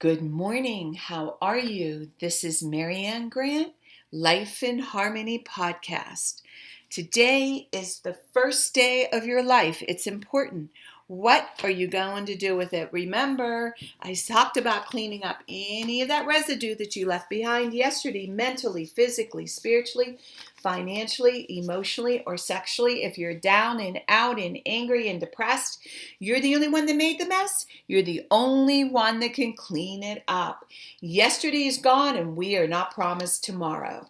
Good morning. How are you? This is Marianne Grant, Life in Harmony podcast. Today is the first day of your life. It's important. What are you going to do with it? Remember, I talked about cleaning up any of that residue that you left behind yesterday, mentally, physically, spiritually, financially, emotionally, or sexually. If you're down and out and angry and depressed, you're the only one that made the mess. You're the only one that can clean it up. Yesterday is gone and we are not promised tomorrow.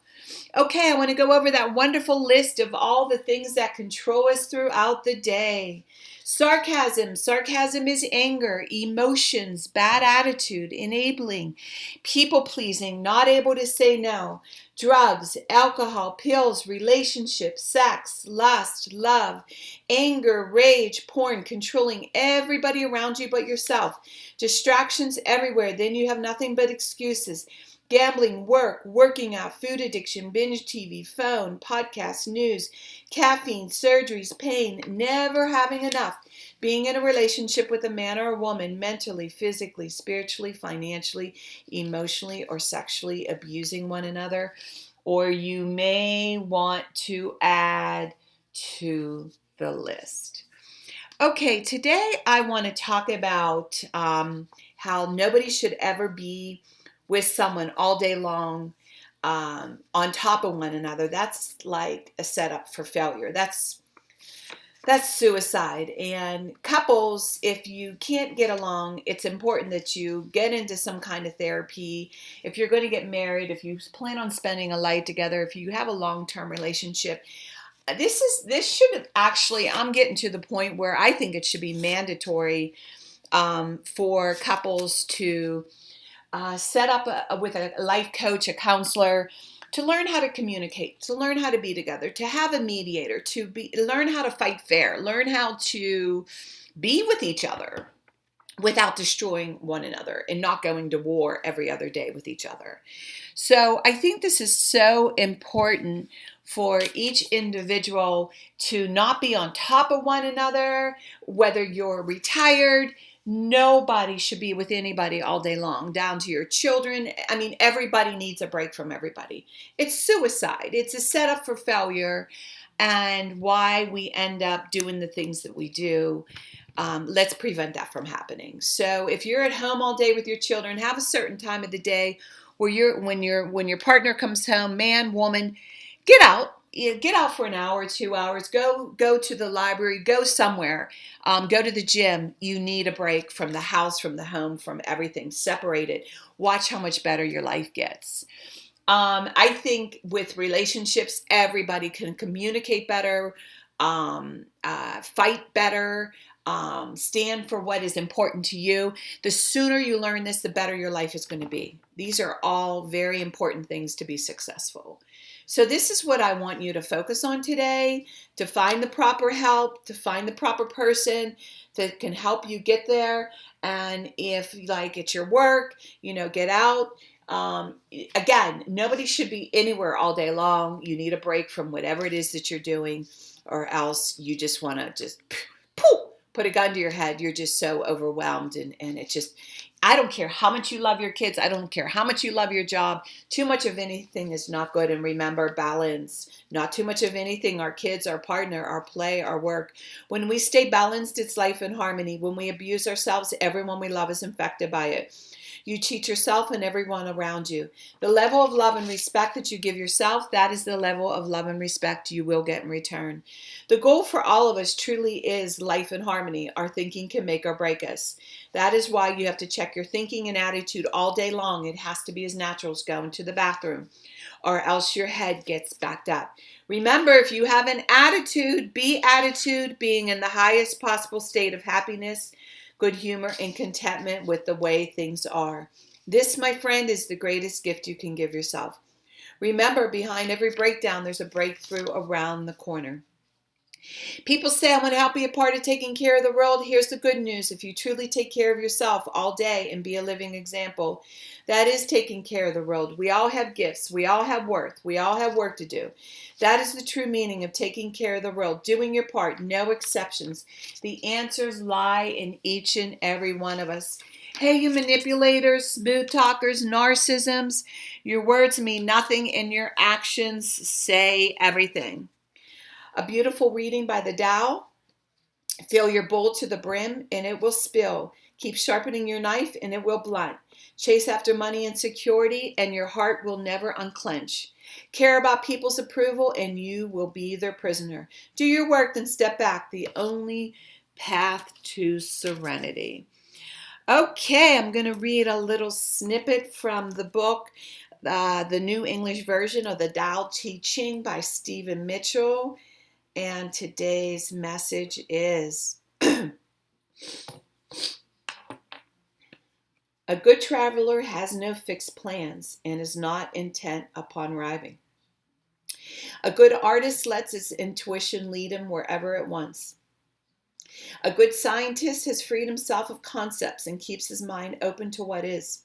Okay, I want to go over that wonderful list of all the things that control us throughout the day. Sarcasm. Sarcasm is anger, emotions, bad attitude, enabling, people pleasing, not able to say no. Drugs, alcohol, pills, relationships, sex, lust, love, anger, rage, porn, controlling everybody around you but yourself. Distractions everywhere. Then you have nothing but excuses. Gambling, work, working out, food addiction, binge TV, phone, podcasts, news, caffeine, surgeries, pain, never having enough, being in a relationship with a man or a woman, mentally, physically, spiritually, financially, emotionally, or sexually abusing one another. Or you may want to add to the list. Okay, today I want to talk about how nobody should ever be with someone all day long on top of one another. That's like a setup for failure. That's suicide. And couples, if you can't get along, it's important that you get into some kind of therapy. If you're going to get married, if you plan on spending a life together, if you have a long-term relationship, this should actually, I'm getting to the point where I think it should be mandatory for couples to set up with a life coach, a counselor, to learn how to communicate, to learn how to be together, to have a mediator, learn how to fight fair, learn how to be with each other without destroying one another and not going to war every other day with each other. So I think this is so important for each individual to not be on top of one another, whether you're retired. Nobody should be with anybody all day long, down to your children. I mean, everybody needs a break from everybody. It's suicide. It's a setup for failure and why we end up doing the things that we do. Let's prevent that from happening. So if you're at home all day with your children, have a certain time of the day where when your partner comes home, man, woman, get out. Get out for an hour, 2 hours. Go to the library. Go somewhere. Go to the gym. You need a break from the house, from the home, from everything. Separate it. Watch how much better your life gets. I think with relationships, everybody can communicate better, fight better, stand for what is important to you. The sooner you learn this, the better your life is going to be. These are all very important things to be successful. So this is what I want you to focus on today, to find the proper help, to find the proper person that can help you get there. And if like it's your work, get out. Again, nobody should be anywhere all day long. You need a break from whatever it is that you're doing, or else you just want to just put a gun to your head. You're just so overwhelmed, and it just, I don't care how much you love your kids. I don't care how much you love your job. Too much of anything is not good. And remember, balance. Not too much of anything. Our kids, our partner, our play, our work. When we stay balanced, it's life in harmony. When we abuse ourselves, everyone we love is infected by it. You cheat yourself and everyone around you. The level of love and respect that you give yourself, that is the level of love and respect you will get in return. The goal for all of us truly is life in harmony. Our thinking can make or break us. That is why you have to check your thinking and attitude all day long. It has to be as natural as going to the bathroom, or else your head gets backed up. Remember, if you have an attitude, being in the highest possible state of happiness, good humor, and contentment with the way things are. This, my friend, is the greatest gift you can give yourself. Remember, behind every breakdown, there's a breakthrough around the corner. People say, I want to help be a part of taking care of the world. Here's the good news. If you truly take care of yourself all day and be a living example, that is taking care of the world. We all have gifts. We all have worth. We all have work to do. That is the true meaning of taking care of the world, doing your part, no exceptions. The answers lie in each and every one of us. Hey, you manipulators, smooth talkers, narcissisms, your words mean nothing and your actions say everything. A beautiful reading by the Tao. Fill your bowl to the brim and it will spill. Keep sharpening your knife and it will blunt. Chase after money and security and your heart will never unclench. Care about people's approval and you will be their prisoner. Do your work, then step back. The only path to serenity. Okay, I'm going to read a little snippet from the book, the New English Version of the Tao Te Ching by Stephen Mitchell. And today's message is a good traveler has no fixed plans and is not intent upon arriving. A good artist lets his intuition lead him wherever it wants. A good scientist has freed himself of concepts and keeps his mind open to what is.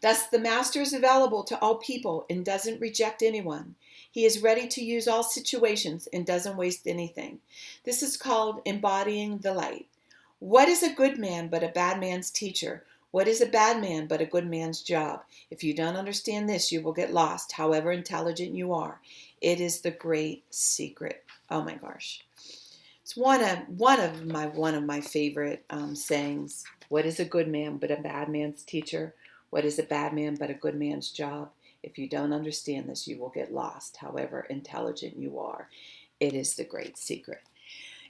Thus, the master is available to all people and doesn't reject anyone. He is ready to use all situations and doesn't waste anything. This is called embodying the light. What is a good man but a bad man's teacher? What is a bad man but a good man's job? If you don't understand this, you will get lost, however intelligent you are. It is the great secret. Oh my gosh. It's one of my favorite sayings. What is a good man but a bad man's teacher? What is a bad man but a good man's job? If you don't understand this, you will get lost, however intelligent you are. It is the great secret.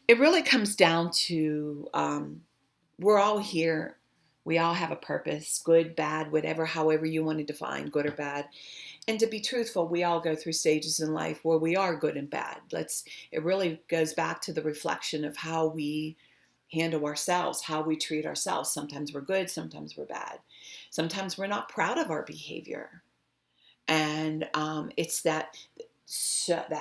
It really comes down to we're all here. We all have a purpose, good, bad, whatever, however you want to define good or bad. And to be truthful, we all go through stages in life where we are good and bad. It really goes back to the reflection of how we handle ourselves, how we treat ourselves. Sometimes we're good, sometimes we're bad. Sometimes we're not proud of our behavior. And it's that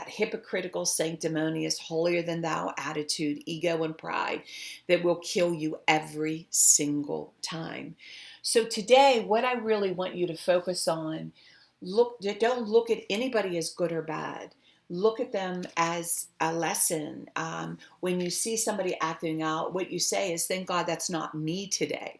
hypocritical, sanctimonious, holier than thou attitude, ego and pride that will kill you every single time. So today, what I really want you to focus on, don't look at anybody as good or bad. Look at them as a lesson. When you see somebody acting out, what you say is, thank God that's not me today.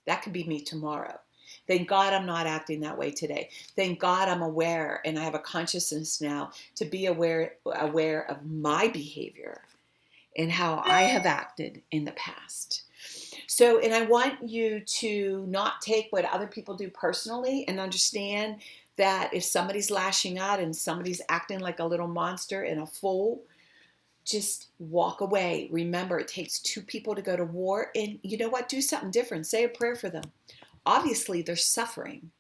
That could be me tomorrow. Thank God I'm not acting that way today. Thank God I'm aware and I have a consciousness now to be aware of my behavior and how I have acted in the past. So, and I want you to not take what other people do personally and understand that if somebody's lashing out and somebody's acting like a little monster and a fool, just walk away. Remember, it takes two people to go to war. And you know what? Do something different. Say a prayer for them. Obviously, they're suffering.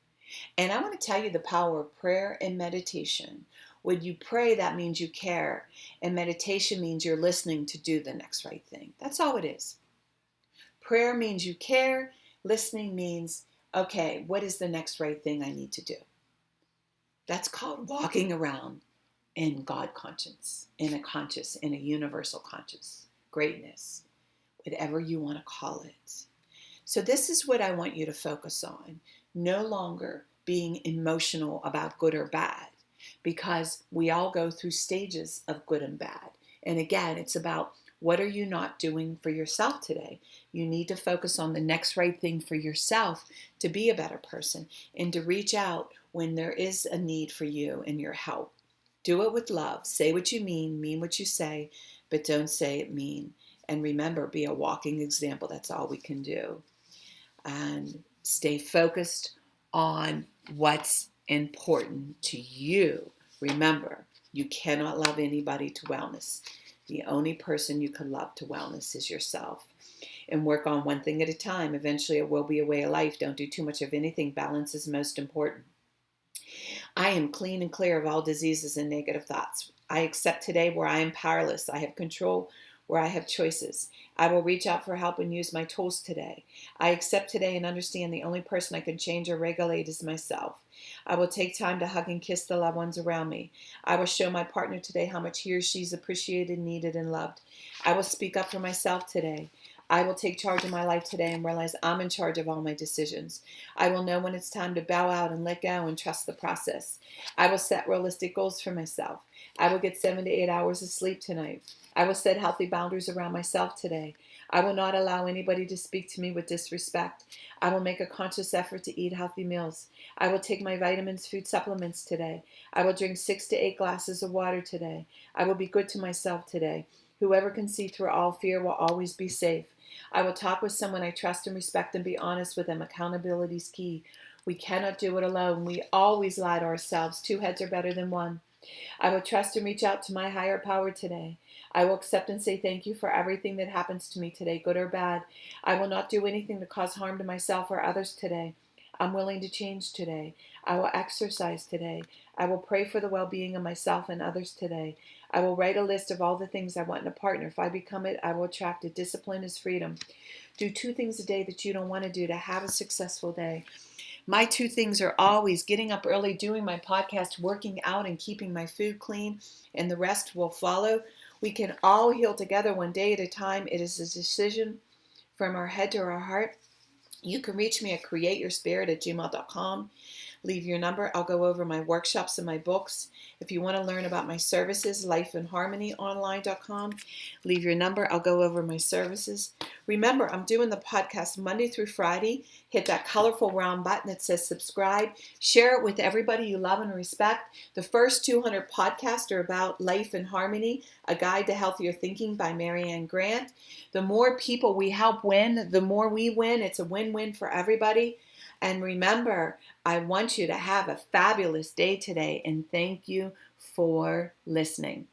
And I want to tell you the power of prayer and meditation. When you pray, that means you care. And meditation means you're listening to do the next right thing. That's all it is. Prayer means you care. Listening means, okay, what is the next right thing I need to do? That's called walking around in God conscience, in a universal conscious, greatness, whatever you want to call it. So this is what I want you to focus on. No longer being emotional about good or bad, because we all go through stages of good and bad. And again, it's about what are you not doing for yourself today? You need to focus on the next right thing for yourself to be a better person and to reach out when there is a need for you and your help. Do it with love. Say what you mean what you say, but don't say it mean. And remember, be a walking example. That's all we can do. And stay focused on what's important to you. Remember, you cannot love anybody to wellness. The only person you can love to wellness is yourself. And work on one thing at a time. Eventually, it will be a way of life. Don't do too much of anything. Balance is most important. I am clean and clear of all diseases and negative thoughts. I accept today where I am powerless. I have control where I have choices. I will reach out for help and use my tools today. I accept today and understand the only person I can change or regulate is myself. I will take time to hug and kiss the loved ones around me. I will show my partner today how much he or she is appreciated, needed, and loved. I will speak up for myself today. I will take charge of my life today and realize I'm in charge of all my decisions. I will know when it's time to bow out and let go and trust the process. I will set realistic goals for myself. I will get 7 to 8 hours of sleep tonight. I will set healthy boundaries around myself today. I will not allow anybody to speak to me with disrespect. I will make a conscious effort to eat healthy meals. I will take my vitamins, food supplements today. I will drink 6 to 8 glasses of water today. I will be good to myself today. Whoever can see through all fear will always be safe. I will talk with someone I trust and respect and be honest with them. Accountability is key. We cannot do it alone. We always lie to ourselves. 2 heads are better than 1. I will trust and reach out to my higher power today. I will accept and say thank you for everything that happens to me today, good or bad. I will not do anything to cause harm to myself or others today. I'm willing to change today. I will exercise today. I will pray for the well-being of myself and others today. I will write a list of all the things I want in a partner. If I become it, I will attract it. Discipline is freedom. Do 2 things a day that you don't want to do to have a successful day. My 2 things are always getting up early, doing my podcast, working out, and keeping my food clean, and the rest will follow. We can all heal together one day at a time. It is a decision from our head to our heart. You can reach me at createyourspirit@gmail.com. Leave your number. I'll go over my workshops and my books. If you want to learn about my services, lifeinharmonyonline.com. Leave your number. I'll go over my services. Remember, I'm doing the podcast Monday through Friday. Hit that colorful round button that says subscribe. Share it with everybody you love and respect. The first 200 podcasts are about Life in Harmony, A Guide to Healthier Thinking by Marianne Grant. The more people we help win, the more we win. It's a win-win for everybody. And remember, I want you to have a fabulous day today, and thank you for listening.